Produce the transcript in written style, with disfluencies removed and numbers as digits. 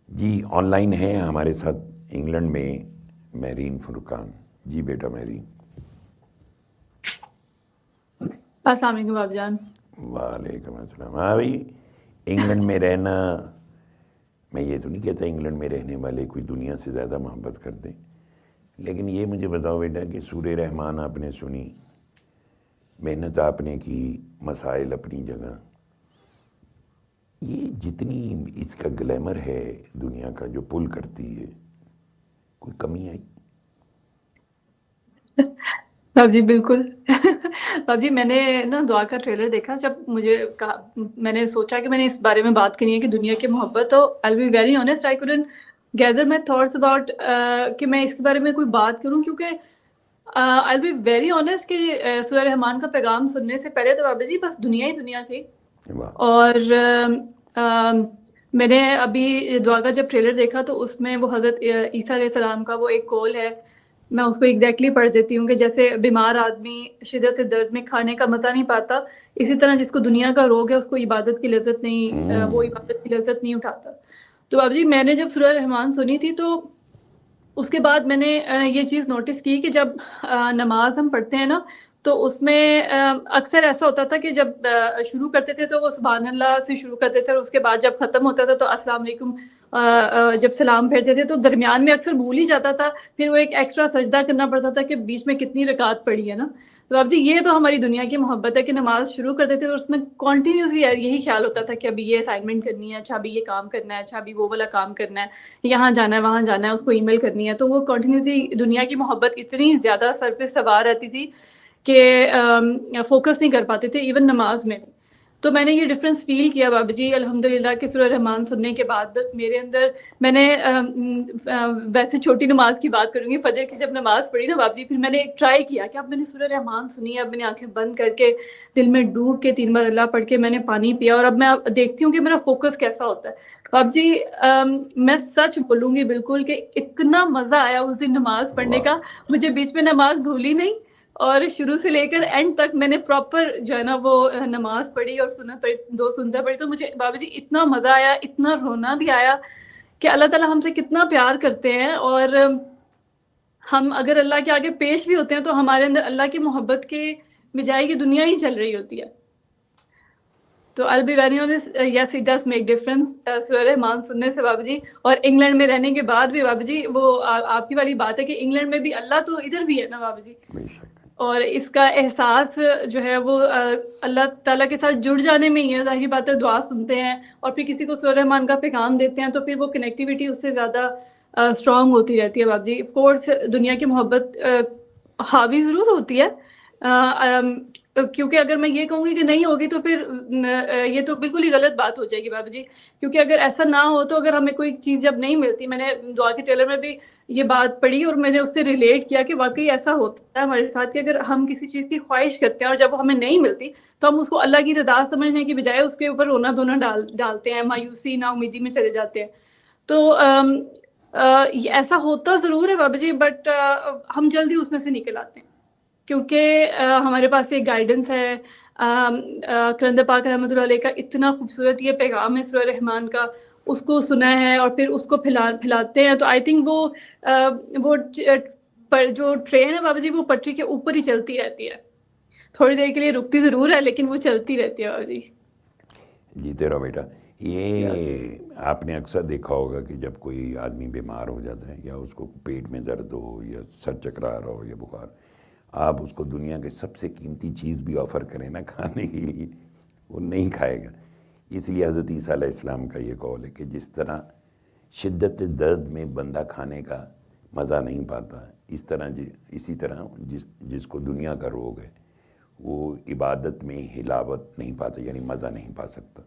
G on line ہیں ہمارے ساتھ انگلینڈ میں میرین فرقان. جی بیٹا میرین. السلام علیکم باب جان. وعلیکم السلام. ہاں بھائی انگلینڈ میں رہنا، میں یہ تو نہیں کہتا انگلینڈ میں رہنے والے کوئی دنیا سے زیادہ محبت کرتے، لیکن یہ مجھے بتاؤ بیٹا کہ سورہ رحمان آپ نے سنی، محنت آپ نے کی، مسائل اپنی جگہ، یہ جتنی اس کا گلیمر ہے دنیا کا جو پل کرتی ہے، کوئی کمی آئی؟ باب جی بالکل. باب جی میں نے نا دعا کا ٹریلر دیکھا، جب مجھے کہا، میں نے سوچا کہ میں نے اس بارے میں بات کرنی ہے کہ دنیا کی محبت، تو I'll be very honest I couldn't gather my thoughts about کہ میں اس کے بارے میں کوئی بات کروں، کیونکہ I'll be very honest کہ سورہ رحمان کا پیغام سننے سے پہلے تو بابا جی بس دنیا ہی دنیا تھی. واہ. اور میں نے ابھی دعا کا جب ٹریلر دیکھا تو اس میں وہ حضرت عیسیٰ علیہ السلام کا وہ ایک کول ہے، میں اس کو ایگزیکٹلی پڑھ دیتی ہوں کہ جیسے بیمار آدمی شدت درد میں کھانے کا مزہ نہیں پاتا، اسی طرح جس کو دنیا کا روگ ہے اس کو عبادت کی لذت نہیں، وہ عبادت کی لذت نہیں اٹھاتا. تو بابا جی میں نے جب سورہ رحمان سنی تھی تو اس کے بعد میں نے یہ چیز نوٹس کی کہ جب نماز ہم پڑھتے ہیں نا تو اس میں اکثر ایسا ہوتا تھا کہ جب شروع کرتے تھے تو وہ سبحان اللہ سے شروع کرتے تھے، اور اس کے بعد جب ختم ہوتا تھا تو السلام علیکم جب سلام پھیرتے تھے تو درمیان میں اکثر بھول ہی جاتا تھا، پھر وہ ایک ایکسٹرا سجدہ کرنا پڑتا تھا کہ بیچ میں کتنی رکعت پڑھی ہے نا. تو اب جی یہ تو ہماری دنیا کی محبت ہے کہ نماز شروع کرتے تھے اور اس میں کنٹینیوسلی یہی خیال ہوتا تھا کہ ابھی یہ اسائنمنٹ کرنی ہے، اچھا ابھی یہ کام کرنا ہے، اچھا ابھی وہ والا کام کرنا ہے، یہاں جانا ہے وہاں جانا ہے، اس کو ای میل کرنی ہے. تو وہ کنٹینیوسلی دنیا کی محبت اتنی زیادہ سر پہ سوار رہتی تھی کہ فوکس نہیں کر پاتے تھے ایون نماز میں. تو میں نے یہ ڈفرینس فیل کیا بابا جی الحمدللہ کہ سورہ رحمان سننے کے بعد میرے اندر، میں نے ویسے چھوٹی نماز کی بات کروں گی، فجر کی جب نماز پڑھی نا بابا جی، پھر میں نے ایک ٹرائی کیا کہ اب میں نے سورہ رحمان سنی ہے، اب میں نے آنکھیں بند کر کے دل میں ڈوب کے 3 بار اللہ پڑھ کے میں نے پانی پیا، اور اب میں دیکھتی ہوں کہ میرا فوکس کیسا ہوتا ہے. باب جی میں سچ بولوں گی بالکل کہ اتنا مزہ آیا اس دن نماز پڑھنے کا، مجھے بیچ میں نماز بھولی نہیں، اور شروع سے لے کر اینڈ تک میں نے پراپر جو ہے نا وہ نماز پڑھی اور سنت پڑھی، 2 سنتیں پڑھی. تو مجھے بابا جی اتنا مزہ آیا، اتنا رونا بھی آیا کہ اللہ تعالیٰ ہم سے کتنا پیار کرتے ہیں، اور ہم اگر اللہ کے آگے پیش بھی ہوتے ہیں تو ہمارے اندر اللہ کی محبت کے بجائے کی دنیا ہی چل رہی ہوتی ہے. تو I'll be very honest, yes it does make difference سورہ رحمان سننے سے بابا جی. اور انگلینڈ میں رہنے کے بعد بھی بابا جی وہ آپ کی والی بات ہے کہ انگلینڈ میں بھی اللہ تو ادھر بھی ہے نا بابا جی، بے شک. اور اس کا احساس جو ہے وہ اللہ تعالیٰ کے ساتھ جڑ جانے میں ہی ہے. ظاہری بات ہے دعا سنتے ہیں اور پھر کسی کو سورہ رحمان کا پیغام دیتے ہیں تو پھر وہ کنیکٹیوٹی اس سے زیادہ اسٹرانگ ہوتی رہتی ہے باب جی. آف کورس دنیا کی محبت حاوی ضرور ہوتی ہے، کیونکہ اگر میں یہ کہوں گی کہ نہیں ہوگی تو پھر یہ تو بالکل ہی غلط بات ہو جائے گی بابا جی. کیونکہ اگر ایسا نہ ہو تو اگر ہمیں کوئی چیز جب نہیں ملتی، میں نے دعا کے ٹیلر میں بھی یہ بات پڑھی اور میں نے اس سے ریلیٹ کیا کہ واقعی ایسا ہوتا ہے ہمارے ساتھ کہ اگر ہم کسی چیز کی خواہش کرتے ہیں اور جب وہ ہمیں نہیں ملتی تو ہم اس کو اللہ کی رضا سمجھنے کی بجائے اس کے اوپر رونا دھونا ڈالتے ہیں، مایوسی نا امیدی میں چلے جاتے ہیں. تو ایسا ہوتا ضرور ہے بابا جی، بٹ ہم جلدی اس میں سے نکل آتے ہیں کیونکہ ہمارے پاس ایک گائیڈنس ہے. کلندر پاک رحمۃ اللہ علیہ کا اتنا خوبصورت یہ پیغام ہے سورہ رحمان کا، اس کو سنا ہے اور پھر اس کو پھیلاتے ہیں. تو آئی تھنک وہ جو ٹرین ہے بابا جی وہ پٹری کے اوپر ہی چلتی رہتی ہے، تھوڑی دیر کے لیے رکتی ضرور ہے لیکن وہ چلتی رہتی ہے بابا جی. جی تیرا بیٹا، یہ آپ نے اکثر دیکھا ہوگا کہ جب کوئی آدمی بیمار ہو جاتا ہے یا اس کو پیٹ میں درد ہو یا سر چکرا رہا ہو یا بخار، آپ اس کو دنیا کے سب سے قیمتی چیز بھی آفر کریں نا کھانے کے لیے، وہ نہیں کھائے گا. اس لیے حضرت عیسیٰ علیہ السلام کا یہ قول ہے کہ جس طرح شدت درد میں بندہ کھانے کا مزہ نہیں پاتا، اسی طرح جس کو دنیا کا روگ ہے وہ عبادت میں حلاوت نہیں پاتا، یعنی مزہ نہیں پا سکتا.